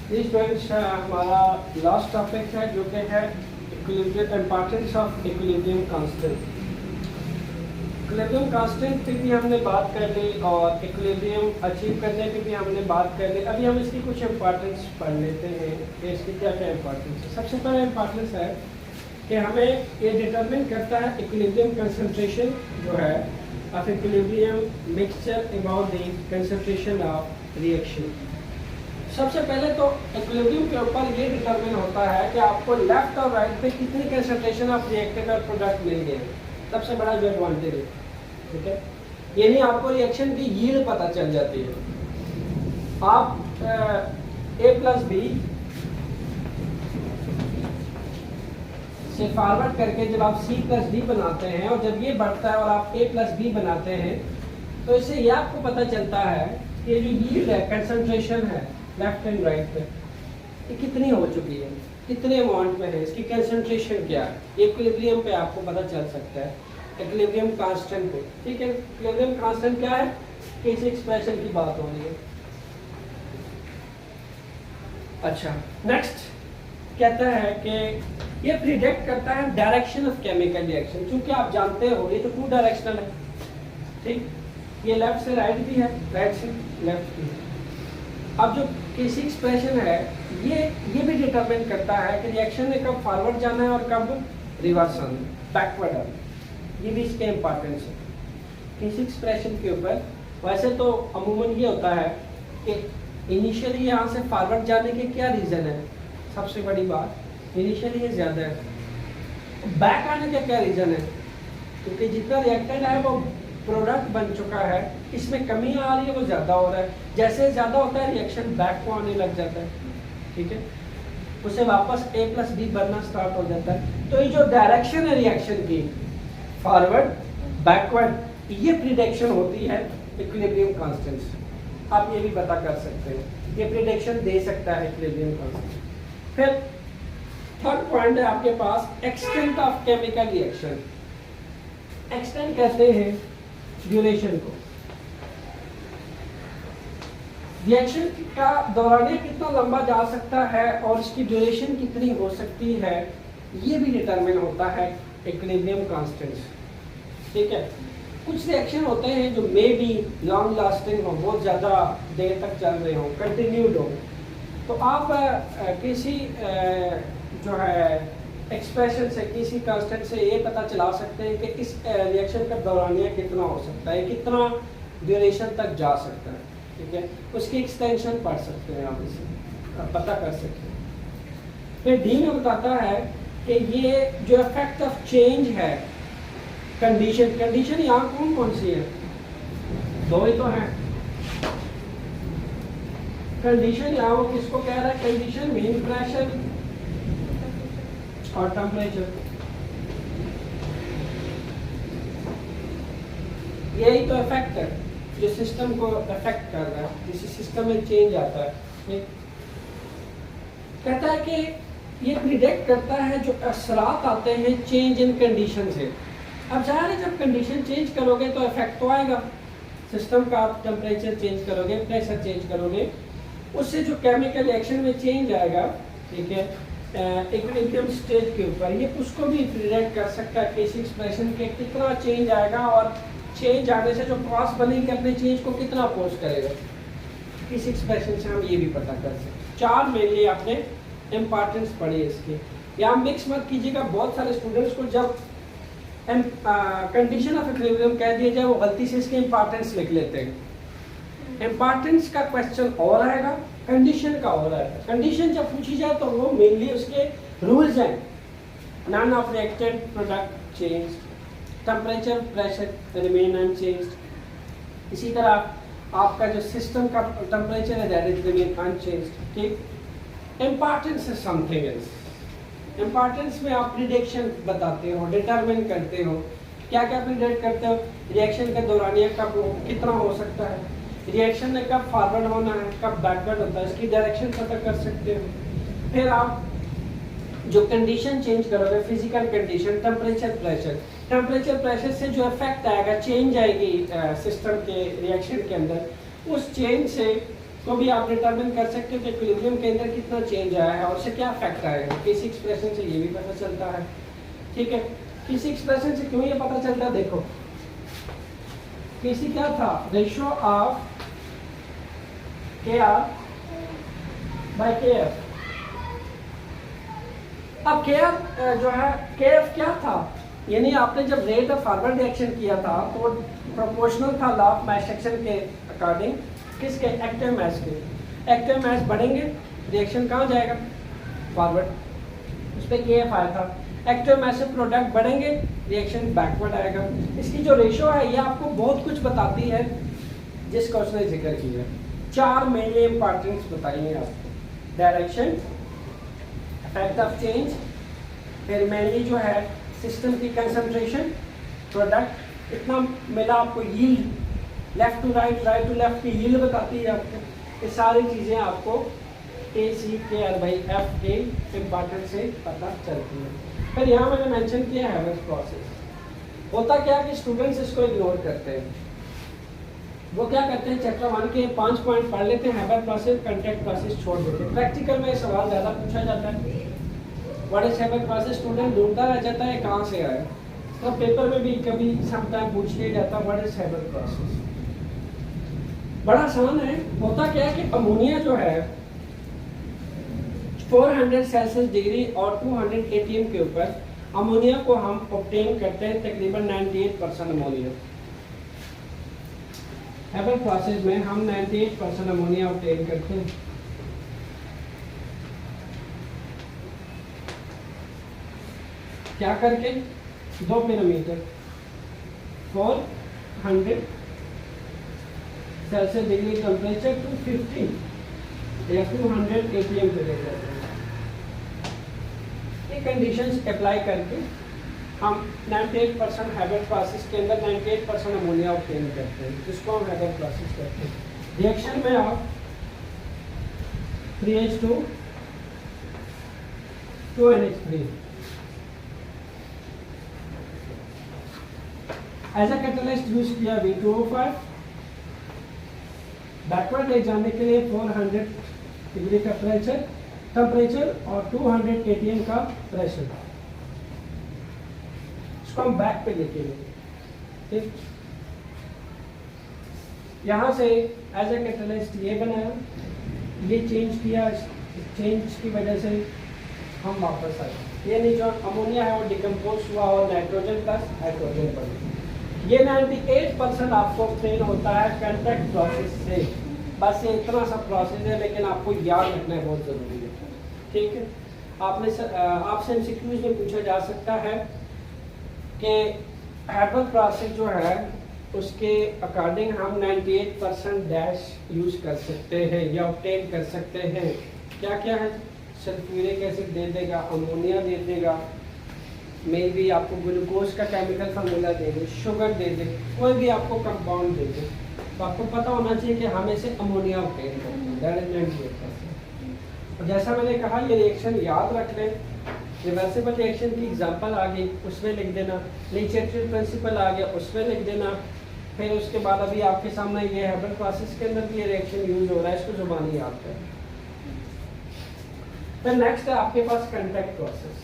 जी students, हमारा last topic है जो कि है importance of equilibrium constant. Equilibrium constant पे भी हमने बात कर ली और इक्विलिब्रियम अचीव करने पे भी हमने बात कर ली। अभी हम इसकी कुछ इम्पॉर्टेंस पढ़ लेते हैं कि इसकी क्या क्या इम्पॉर्टेंस है। सबसे पहला इम्पॉर्टेंस है कि हमें ये डिटरमिन करता है इक्विलिब्रियम कंसंट्रेशन जो है of equilibrium mixture about the concentration of reaction. सबसे पहले तो इक्विलिब्रियम के ऊपर ये डिटरमिन होता है कि आपको लेफ्ट और राइट पे कितनी कंसंट्रेशन ऑफ रिएक्टेंट और प्रोडक्ट मिल गए। सबसे बड़ा जो एडवांटेज है, ठीक है, यानी आपको रिएक्शन की यील्ड पता चल जाती है। आप ए प्लस बी से फॉरवर्ड करके जब आप सी प्लस डी बनाते हैं और जब ये बढ़ता है और आप ए प्लस बी बनाते हैं तो इससे ये आपको पता चलता है कि ये जो यील्ड है, कंसंट्रेशन है लेफ्ट एंड राइट पे, ये कितनी हो चुकी है, कितने अमाउंट में है, इसकी कंसंट्रेशन क्या है। इक्विलिब्रियम पे आपको पता चल सकता है, इक्विलिब्रियम कांस्टेंट पे। ठीक है, इक्विलिब्रियम कांस्टेंट क्या है, किसी एक्सप्रेशन की बात हो रही है। अच्छा, नेक्स्ट कहता है कि ये प्रिडिक्ट करता है डायरेक्शन ऑफ केमिकल रिएक्शन। क्योंकि आप जानते हो ये तो टू डायरेक्शनल है, ठीक, ये लेफ्ट से राइट भी है, राइट से लेफ्ट भी है। अब जो किसी एक्सप्रेशन है ये भी डिटरमिन करता है कि रिएक्शन ने कब फॉरवर्ड जाना है और कब रिवर्स आना है, बैकवर्ड आना। ये भी इसके इम्पोर्टेंस है किसी एक्सप्रेशन के ऊपर। वैसे तो अमूमन ये होता है कि इनिशियली यहाँ से फॉरवर्ड जाने के क्या रीज़न है। सबसे बड़ी बात इनिशियली ये ज़्यादा है, बैक आने का क्या रीज़न है, क्योंकि जितना रिएक्टेंट है वो प्रोडक्ट बन चुका है, इसमें कमी आ रही है, वो ज़्यादा हो रहा है। जैसे ज़्यादा होता है रिएक्शन बैक को आने लग जाता है, ठीक है, उसे वापस ए प्लस बी बनना स्टार्ट हो जाता है। तो ये जो डायरेक्शन है रिएक्शन की, फॉरवर्ड बैकवर्ड, ये प्रिडिक्शन होती है इक्विलिब्रियम कांस्टेंट से। आप ये भी पता कर सकते हैं, ये प्रिडिक्शन दे सकता है इक्विलिब्रियम कांस्टेंट। फिर थर्ड पॉइंट है आपके पास extent of chemical reaction. Extent कहते हैं ड्यूरेशन को, रिएक्शन का दौरानिया कितना लंबा जा सकता है और इसकी ड्यूरेशन कितनी हो सकती है, ये भी डिटरमिन होता है इक्विलिब्रियम कांस्टेंट। ठीक है, कुछ रिएक्शन होते हैं जो मे बी लॉन्ग लास्टिंग हो, बहुत ज़्यादा देर तक चल रहे हो, कंटिन्यूड हो। तो आप किसी जो है एक्सप्रेशन से, किसी कांस्टेंट से ये पता चला सकते हैं कि इस रिएक्शन का दौरानिया कितना हो सकता है, कितना ड्यूरेशन तक जा सकता है। ठीक है, उसकी एक्सटेंशन पढ़ सकते हैं, आप इसे पता कर सकते हैं। फिर डी में बताता है कि ये जो इफेक्ट ऑफ चेंज है, कंडीशन, कंडीशन यहाँ कौन कौन सी है, दो ही तो हैं। कंडीशन यहाँ वो किसको कह रहा है, कंडीशन मीन प्रेशर और टेम्परेचर, यही तो इफेक्ट है जो सिस्टम को अफेक्ट कर रहा है, जिस सिस्टम में चेंज आता है। कहता है कि ये प्रिडिक्ट करता है जो असरात आते हैं चेंज इन कंडीशन से। अब जाहिर है जब कंडीशन चेंज करोगे तो इफेक्ट तो आएगा सिस्टम का। आप टेम्परेचर चेंज करोगे, प्रेशर चेंज करोगे, उससे जो केमिकल रिएक्शन में चेंज आएगा, ठीक है, इक्विलिब्रियम स्टेज के ऊपर, ये उसको भी प्रिडिक्ट कर सकता है कि इस एक्सप्रेशन के कितना चेंज आएगा और चेंज आने से जो क्रॉस बनेगी अपने चेंज को कितना अपोज करेगा। किस एक्सप्रेशन से हम ये भी पता कर सकते हैं। चार मेनली आपने इम्पॉर्टेंस पढ़ी है इसकी। यहाँ मिक्स मत कीजिएगा, बहुत सारे स्टूडेंट्स को जब कंडीशन ऑफ इक्विलिब्रियम कह दिया जाए वो गलती से इसके इम्पॉर्टेंस लिख लेते हैं। इम्पॉर्टेंस का क्वेश्चन और आएगा, कंडीशन का और आएगा। कंडीशन जब पूछी जाए तो वो मेनली उसके रूल्स हैं, none of reacted product change, temperature pressure remain unchanged. इसी तरह आपका जो सिस्टम का टेम्परेचर है दैट इज रिमेन अनचेंज्ड। ठीक, importance is something else. Importance में आप प्रिडिक्शन बताते हो, डिटरमिन करते हो, क्या क्या प्रिडिक्ट करते हो, रिएक्शन के दौरानिया कब कितना हो सकता है, रिएक्शन में कब फॉरवर्ड होना है, कब बैकवर्ड होता है, इसकी डायरेक्शन पता कर सकते हो। फिर आप जो कंडीशन चेंज करोगे, physical condition, temperature pressure, temperature pressure से जो इफेक्ट आएगा, चेंज आएगी सिस्टम के रिएक्शन के अंदर, उस चेंज से को भी आप डिटरमिन कर सकते हो कि इक्विलिब्रियम के अंदर कितना चेंज आया है और उससे क्या इफेक्ट आएगा। किसी एक्सप्रेशन से ये भी पता चलता है, ठीक है। किसी एक्सप्रेशन से क्यों ये पता चलता है, देखो किसी क्या था, रेशियो ऑफ के आर बाय के एफ। अब के एफ जो है, के एफ क्या था, यानी आपने जब रेट ऑफ फॉरवर्ड रिएक्शन किया था तो प्रोपोर्शनल था लॉ ऑफ मास एक्शन के अकॉर्डिंग, किसके, एक्टिव मास के। एक्टिव मास बढ़ेंगे रिएक्शन कहाँ जाएगा, फॉरवर्ड, उस पर के एफ आया था। एक्टिव मास से प्रोडक्ट बढ़ेंगे रिएक्शन बैकवर्ड आएगा। इसकी जो रेशो है ये आपको बहुत कुछ बताती है जिसका उसने जिक्र किया है। 4 मेनली इंपॉर्टेंस बताइए आपको, डायरेक्शन, इफेक्ट ऑफ चेंज, फिर मेनली जो है सिस्टम की कंसंट्रेशन, प्रोडक्ट इतना मिला आपको, yield, left to right, right to left की यील्ड बताती है आपको। ये सारी चीज़ें आपको ए सी के आर बाई एफ के इम्पॉर्टेंस से पता चलती है। फिर यहाँ मैंने मेंशन किया है हैबर्स प्रोसेस। होता क्या कि स्टूडेंट्स इसको इग्नोर करते हैं, वो क्या करते हैं चैप्टर 1 के 5 पॉइंट पढ़ लेते हैं, हैबर प्रोसेस, कॉन्टैक्ट प्रोसेस छोड़ देते हैं। प्रैक्टिकल में सवाल ज़्यादा पूछा जाता है, what is Haber process, student ढूंढता रह जाता है कहाँ से आया। तो पेपर में भी कभी समटाइम पूछ लिया जाता है व्हाट इज हैबर प्रोसेस। बड़ा आसान है। होता क्या है कि अमोनिया जो है 400 सेल्सियस डिग्री और 200 atm के ऊपर अमोनिया को हम ऑब्टेन करते हैं, तकरीबन 98% अमोनिया। हैबर प्रोसेस में हम 98% अमोनिया ऑब्टेन करते हैं। क्या करके, 2 parameter, 400 Celsius degree temperature to 50 या 200 atm पे ले जाते हैं। ये कंडीशंस अप्लाई करके हम 98% हैबर प्रोसेस के अंदर 98% अमोनिया ऑब्टेन करते हैं, जिसको हम हैबर प्रोसेस करते हैं। रिएक्शन में आप 3H2 2NH3 as a catalyst use किया V2O5। बैकवर्ड ले जाने के लिए 400 डिग्री का टेम्परेचर और 200 atm का प्रेशर, इसको हम बैक पे लेके गए, ठीक। यहाँ से एज ए कैटलिस्ट ये बनाया, ये चेंज किया, चेंज की वजह से हम वापस आए। ये नहीं जो अमोनिया है वो डिकम्पोज हुआ और नाइट्रोजन प्लस हाइड्रोजन बना। ये 98% आपको ऑब्टेन होता है कॉन्टैक्ट प्रोसेस से। बस ये इतना सा प्रोसेस है, लेकिन आपको याद रखना बहुत ज़रूरी है, ठीक है। आपसे एमसीक्यूज में पूछा जा सकता है कि हैबर प्रोसेस जो है उसके अकॉर्डिंग हम 98% डैश यूज कर सकते हैं या ऑब्टेन कर सकते हैं। क्या क्या है, सल्फ्यूरिक एसिड दे देगा, अमोनिया दे देगा, मे भी आपको ग्लूकोज का केमिकल फार्मूला दे दे, शुगर दे दे, कोई भी आपको कंपाउंड दे दे, तो आपको पता होना चाहिए कि हमें से अमोनिया ऑब्टेन करना है। और जैसा मैंने कहा ये रिएक्शन याद रख लें। रिवर्सिबल रिएक्शन की एग्जांपल आ गई, उसमें लिख देना। लीचेट्रियल प्रिंसिपल आ गया, उसमें लिख देना। फिर उसके बाद अभी आपके सामने ये हैबर प्रोसेस के अंदर भी ये रिएक्शन यूज हो रहा है, इसको जुबानी याद करें। फिर नेक्स्ट है आपके पास कॉन्टैक्ट प्रोसेस।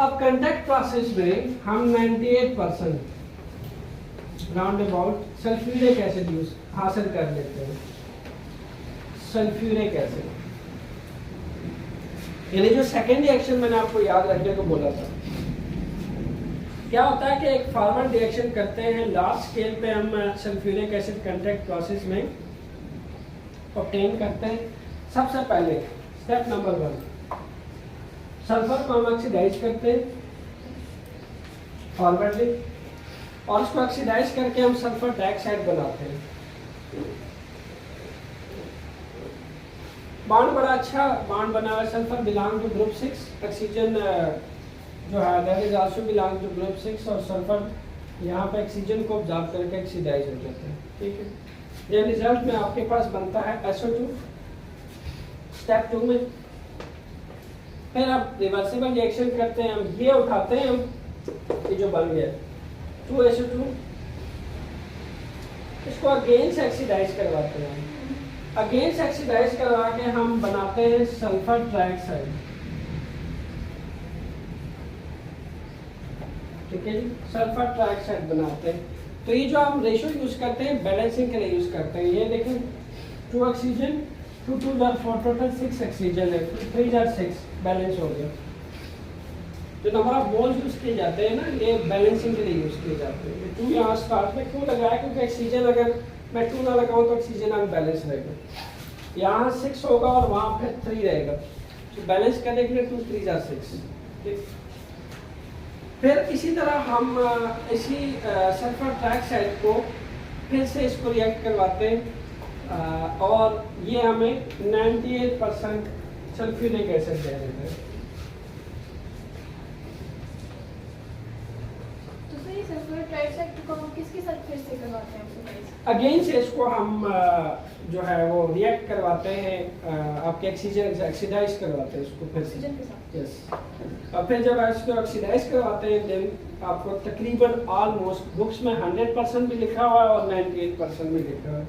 अब कॉन्टैक्ट प्रोसेस में हम 98% round about sulphuric acid use हासिल कर लेते हैं। सल्फ्यूरिक एसिड यानी जो सेकेंड रिएक्शन मैंने आपको याद रखने को बोला था, क्या होता है कि एक फॉरवर्ड रिएक्शन करते हैं, लार्ज स्केल पे हम सल्फ्यूरिक एसिड कॉन्टैक्ट प्रोसेस में ऑब्टेन करते हैं। सबसे पहले स्टेप नंबर 1, सल्फर को हम ऑक्सीडाइज करते हैं फॉरवर्डली, और उसको ऑक्सीडाइज करके हम सल्फर डाइऑक्साइड बनाते हैं। बॉन्ड बड़ा अच्छा बॉन्ड बना हुआ है। Sulphur belong to group 6, oxygen जो है that is also belong to group 6, और सल्फर यहाँ पे ऑक्सीजन को ऑब्जॉर्व करके ऑक्सीडाइज हो जाता है, ठीक है। ये रिजल्ट में आपके पास बनता है SO2 स्टेप 2 में। फिर आप रिवर्सिबल रिएक्शन करते हैं, हम ये उठाते हैं, हम ये जो बन गया 2SO2, इसको अगेन से ऑक्सीडाइज करवाते हैं। अगेंस्ट ऑक्सीडाइज करवा के हम बनाते हैं सल्फर ट्राइऑक्साइड। ठीक है जी, सल्फर ट्राइऑक्साइड बनाते हैं। तो ये जो हम रेशो यूज करते हैं बैलेंसिंग के लिए यूज करते हैं। ये देखें 2 ऑक्सीजन 2 2 जार 4 टोटल 6 ऑक्सीजन है, 3 जार 6 बैलेंस हो गया। जो नंबर ऑफ मोल्स यूज किए जाते हैं ना, ये बैलेंसिंग के लिए यूज किए जाते हैं। 2 यहाँ स्टार्ट में क्यों लगाया, क्योंकि ऑक्सीजन अगर मैं 2 ना लगाऊं तो ऑक्सीजन अनबैलेंस रहेगा। यहाँ 6 होगा और वहाँ पे 3 रहेगा, तो बैलेंस करने के लिए 2 3 जार 6। ठीक, फिर इसी तरह हम इसी सल्फर ट्राइऑक्साइड को फिर से इसको रिएक्ट करवाते हैं और ये हमें 98% सल्फ्यूरिक एसिड दे देते हैं। तो सर ये सल्फर ट्राइऑक्साइड को हम किसके साथ फिर से करवाते हैं ऑक्सीडाइज? अगेन से इसको हम जो है वो रिएक्ट करवाते हैं, आपके ऑक्सीजन ऑक्सीडाइज करवाते हैं इसको फिर से ऑक्सीजन के साथ। यस। और फिर जब इसको ऑक्सीडाइज करवाते हैं देन आपको तकरीबन ऑलमोस्ट बुक्स में 100% भी लिखा हुआ है और 98% भी लिखा हुआ है।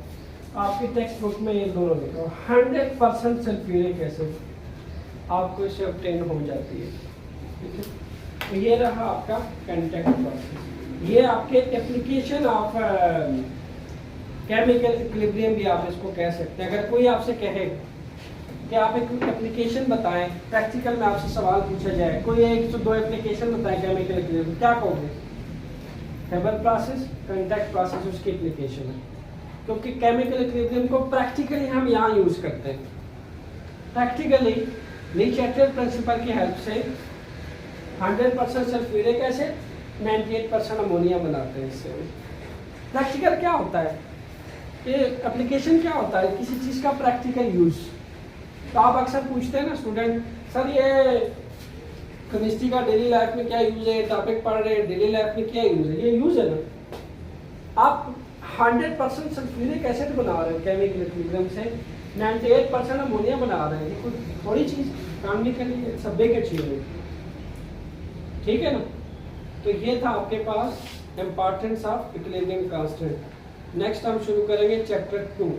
आपकी टेक्स्ट बुक में ये दोनों लिखा हुआ है। 100% सल्फ्यूरिक एसिड आपको इससे ऑब्टेन हो जाती है। ठीक है, तो ये रहा आपका कंटैक्ट प्रोसेस। ये आपके एप्लीकेशन ऑफ केमिकल इक्विलिब्रियम भी आप इसको कह सकते हैं। अगर कोई आपसे कहे कि आप एक एप्लीकेशन बताएं, प्रैक्टिकल में आपसे सवाल पूछा जाए, कोई 1 से 2 एप्लीकेशन बताएं केमिकल इक्विलिब्रियम, क्या कहोगे? हेबर प्रोसेस, कांटेक्ट प्रोसेस उसकी एप्लीकेशन है, क्योंकि केमिकल इक्विलिब्रियम को प्रैक्टिकली हम यहाँ यूज करते हैं। प्रैक्टिकली लीचेटरल प्रिंसिपल की हेल्प से 100% सल्फ्यूरिक एसिड 98% अमोनिया बनाते हैं। इससे प्रैक्टिकल क्या होता है, ये एप्लीकेशन क्या होता है, किसी चीज़ का प्रैक्टिकल यूज। तो आप अक्सर पूछते हैं ना स्टूडेंट, सर ये केमिस्ट्री का डेली लाइफ में क्या यूज है, टॉपिक पढ़ रहे हैं डेली लाइफ में क्या यूज है, ये यूज है ना। आप 100% सल्फ्यूरिक एसिड बना रहे हैं केमिकल इक्विलिब्रियम से, 98% अमोनिया बना रहे हैं, ये कोई थोड़ी चीज़ काम नहीं करेगी, सब्बे के चीज़। ठीक है ना। तो ये था आपके पास importance of equilibrium constant. Next हम शुरू करेंगे चैप्टर 2।